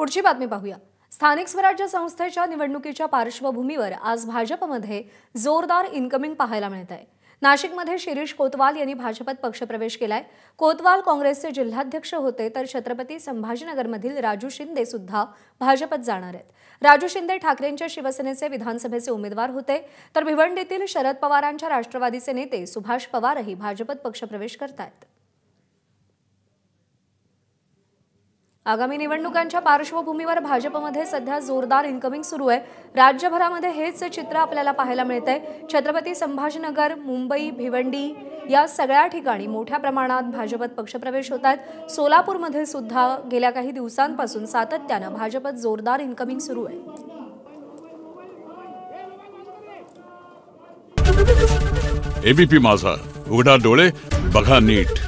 पुढची बातमी पाहूया। स्थानिक स्वराज्य संस्थेच्या निवडणुकीच्या पार्श्वभूमीवर आज भाजपमध्ये जोरदार इनकमिंग पाहायला मिळत आहे। नाशिकमध्ये शिरीष कोतवाल यांनी भाजपात पक्षप्रवेश केलाय। कोतवाल काँग्रेसचे जिल्हाध्यक्ष होते, तर छत्रपती संभाजीनगरमधील राजू शिंदे सुद्धा भाजपात जाणार आहेत। राजू शिंदे ठाकरेंच्या शिवसेनेचे विधानसभेचे उमेदवार होते, तर भिवंडीतील शरद पवारांच्या राष्ट्रवादीचे नेते सुभाष पवारही भाजपात पक्षप्रवेश करतायत। आगामी निवडणुकांच्या पार्श्वभूमीवर भाजपमध्ये सध्या जोरदार इनकमिंग सुरू आहे। राज्यभरामध्ये हेच चित्र आपल्याला पाहायला मिळतंय। छत्रपती संभाजीनगर, मुंबई, भिवंडी या सगळ्या ठिकाणी मोठ्या प्रमाणात भाजपात पक्षप्रवेश होत आहेत। सोलापूरमध्ये सुद्धा गेल्या काही दिवसांपासून सातत्यानं भाजपात जोरदार इनकमिंग सुरू आहे। एबीपी माझा, उघडा डोळे बघा नीट।